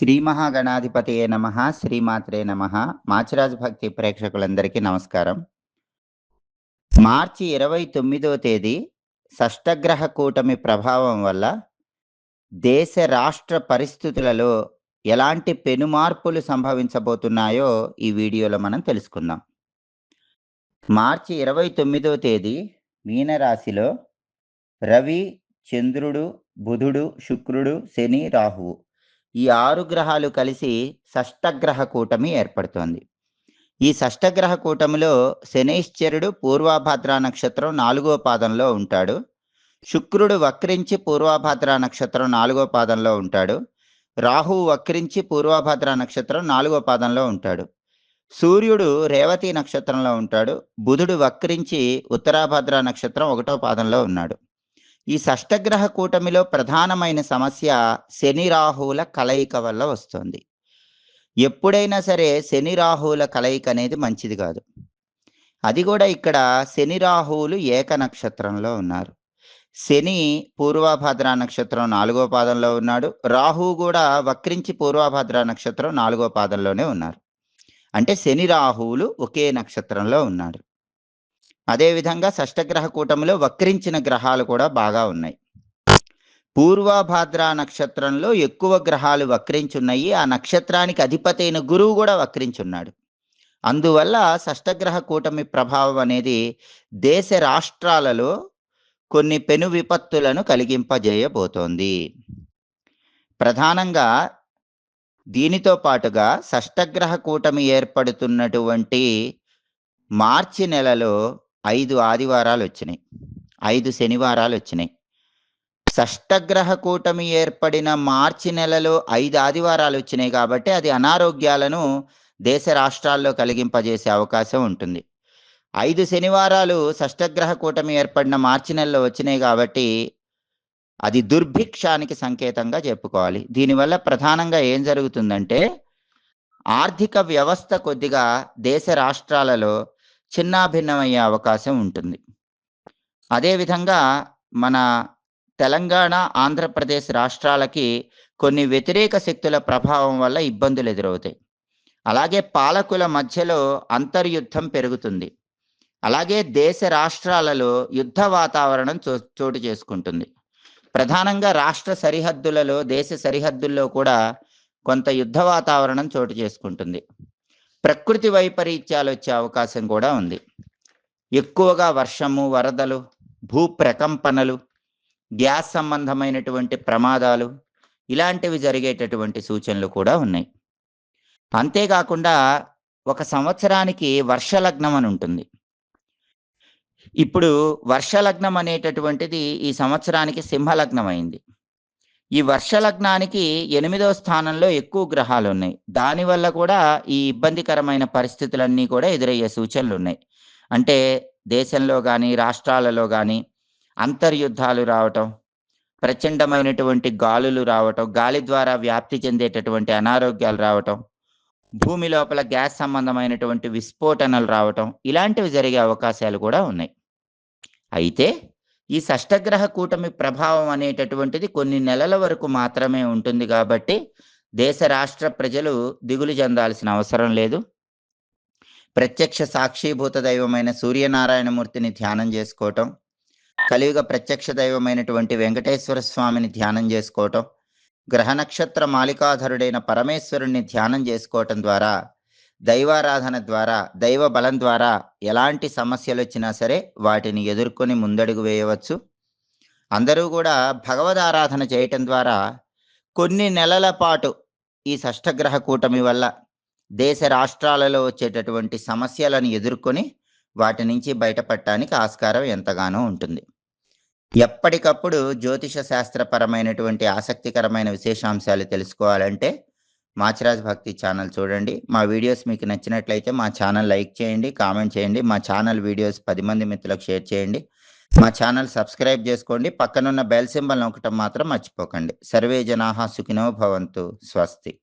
శ్రీ మహాగణాధిపతయే నమః! శ్రీమాత్రే నమః! మాచిరాజు భక్తి ప్రేక్షకులందరికీ నమస్కారం. మార్చి 29వ తేదీ షష్టగ్రహ కూటమి ప్రభావం వల్ల దేశ రాష్ట్ర పరిస్థితులలో ఎలాంటి పెనుమార్పులు సంభవించబోతున్నాయో ఈ వీడియోలో మనం తెలుసుకుందాం. మార్చి 29వ తేదీ మీనరాశిలో రవి, చంద్రుడు, బుధుడు, శుక్రుడు, శని, రాహువు ఈ 6 గ్రహాలు కలిసి షష్టగ్రహ కూటమి ఏర్పడుతోంది. ఈ షష్టగ్రహ కూటమిలో శనైశ్చరుడు పూర్వభాద్ర నక్షత్రం 4వ పాదంలో ఉంటాడు. శుక్రుడు వక్రించి పూర్వభాద్ర నక్షత్రం 4వ పాదంలో ఉంటాడు. రాహువు వక్రించి పూర్వభాద్ర నక్షత్రం 4వ పాదంలో ఉంటాడు. సూర్యుడు రేవతి నక్షత్రంలో ఉంటాడు. బుధుడు వక్రించి ఉత్తరాభాద్ర నక్షత్రం 1వ పాదంలో ఉన్నాడు. ఈ షష్టగ్రహ కూటమిలో ప్రధానమైన సమస్య శని రాహువుల కలయిక వల్ల వస్తుంది. ఎప్పుడైనా సరే శని రాహువుల కలయిక అనేది మంచిది కాదు. అది కూడా ఇక్కడ శని రాహువులు ఏక నక్షత్రంలో ఉన్నారు. శని పూర్వభాద్ర నక్షత్రం 4వ పాదంలో ఉన్నాడు. రాహువు కూడా వక్రించి పూర్వభాద్ర నక్షత్రం 4వ పాదంలోనే ఉన్నారు. అంటే శని రాహువులు ఒకే నక్షత్రంలో ఉన్నారు. అదేవిధంగా షష్టగ్రహ కూటమిలో వక్రించిన గ్రహాలు కూడా బాగా ఉన్నాయి. పూర్వభాద్ర నక్షత్రంలో ఎక్కువ గ్రహాలు వక్రించున్నాయి. ఆ నక్షత్రానికి అధిపతి అయిన గురువు కూడా వక్రించున్నాడు. అందువల్ల షష్టగ్రహ కూటమి ప్రభావం అనేది దేశ రాష్ట్రాలలో కొన్ని పెను విపత్తులను కలిగింపజేయబోతోంది. ప్రధానంగా దీనితో పాటుగా షష్టగ్రహ కూటమి ఏర్పడుతున్నటువంటి మార్చి నెలలో 5 ఆదివారాలు వచ్చినాయి. 5 శనివారాలు వచ్చినాయి. షష్టగ్రహ కూటమి ఏర్పడిన మార్చి నెలలో 5 ఆదివారాలు వచ్చినాయి కాబట్టి అది అనారోగ్యాలను దేశ రాష్ట్రాల్లో కలిగింపజేసే అవకాశం ఉంటుంది. 5 శనివారాలు షష్టగ్రహ కూటమి ఏర్పడిన మార్చి నెలలో వచ్చినాయి కాబట్టి అది దుర్భిక్షానికి సంకేతంగా చెప్పుకోవాలి. దీనివల్ల ప్రధానంగా ఏం జరుగుతుందంటే ఆర్థిక వ్యవస్థ కొద్దిగా దేశ రాష్ట్రాలలో చిన్నాభిన్నమయ్యే అవకాశం ఉంటుంది. అదేవిధంగా మన తెలంగాణ, ఆంధ్రప్రదేశ్ రాష్ట్రాలకి కొన్ని వ్యతిరేక శక్తుల ప్రభావం వల్ల ఇబ్బందులు ఎదురవుతాయి. అలాగే పాలకుల మధ్యలో అంతర్యుద్ధం పెరుగుతుంది. అలాగే దేశ రాష్ట్రాలలో యుద్ధ వాతావరణం చోటు చేసుకుంటుంది. ప్రధానంగా రాష్ట్ర సరిహద్దులలో, దేశ సరిహద్దుల్లో కూడా కొంత యుద్ధ వాతావరణం చోటు చేసుకుంటుంది. ప్రకృతి వైపరీత్యాలు వచ్చే అవకాశం కూడా ఉంది. ఎక్కువగా వర్షము, వరదలు, భూ ప్రకంపనలు, గ్యాస్ సంబంధమైనటువంటి ప్రమాదాలు ఇలాంటివి జరిగేటటువంటి సూచనలు కూడా ఉన్నాయి. అంతేకాకుండా ఒక సంవత్సరానికి వర్షలగ్నం అని ఉంటుంది. ఇప్పుడు వర్షలగ్నం అనేటటువంటిది ఈ సంవత్సరానికి సింహలగ్నం అయింది. ఈ వర్షలగ్నానికి 8వ స్థానంలో ఎక్కువ గ్రహాలు ఉన్నాయి. దానివల్ల కూడా ఈ ఇబ్బందికరమైన పరిస్థితులన్నీ కూడా ఎదురయ్యే సూచనలు ఉన్నాయి. అంటే దేశంలో కానీ, రాష్ట్రాలలో కానీ అంతర్యుద్ధాలు రావటం, ప్రచండమైనటువంటి గాలులు రావటం, గాలి ద్వారా వ్యాప్తి చెందేటటువంటి అనారోగ్యాలు రావటం, భూమి లోపల గ్యాస్ సంబంధమైనటువంటి విస్ఫోటనలు రావటం ఇలాంటివి జరిగే అవకాశాలు కూడా ఉన్నాయి. అయితే ఈ షష్టగ్రహ కూటమి ప్రభావం అనేటటువంటిది కొన్ని నెలల వరకు మాత్రమే ఉంటుంది కాబట్టి దేశ రాష్ట్ర ప్రజలు దిగులు చెందాల్సిన అవసరం లేదు. ప్రత్యక్ష సాక్షిభూత దైవమైన సూర్యనారాయణమూర్తిని ధ్యానం చేసుకోవటం, కలియుగ ప్రత్యక్ష దైవమైనటువంటి వెంకటేశ్వర స్వామిని ధ్యానం చేసుకోవటం, గ్రహ నక్షత్ర మాలికాధరుడైన పరమేశ్వరుణ్ణి ధ్యానం చేసుకోవటం ద్వారా, దైవారాధన ద్వారా, దైవ బలం ద్వారా ఎలాంటి సమస్యలు వచ్చినా సరే వాటిని ఎదుర్కొని ముందడుగు వేయవచ్చు. అందరూ కూడా భగవదారాధన చేయటం ద్వారా కొన్ని నెలల పాటు ఈ షష్టగ్రహ కూటమి వల్ల దేశ రాష్ట్రాలలో వచ్చేటటువంటి సమస్యలను ఎదుర్కొని వాటి నుంచి బయటపడటానికి ఆస్కారం ఎంతగానో ఉంటుంది. ఎప్పటికప్పుడు జ్యోతిష శాస్త్రపరమైనటువంటి ఆసక్తికరమైన విశేషాంశాలు తెలుసుకోవాలంటే మాచిరాజ్ భక్తి ఛానల్ చూడండి. మా వీడియోస్ మీకు నచ్చినట్లయితే మా ఛానల్ లైక్ చేయండి, కామెంట్ చేయండి. మా ఛానల్ వీడియోస్ 10 మంది మిత్రులకు షేర్ చేయండి. మా ఛానల్ సబ్స్క్రైబ్ చేసుకోండి. పక్కనున్న బెల్ సింబల్ నొక్కటం మాత్రం మర్చిపోకండి. సర్వే జనాః సుఖినో భవంతు. స్వస్తి.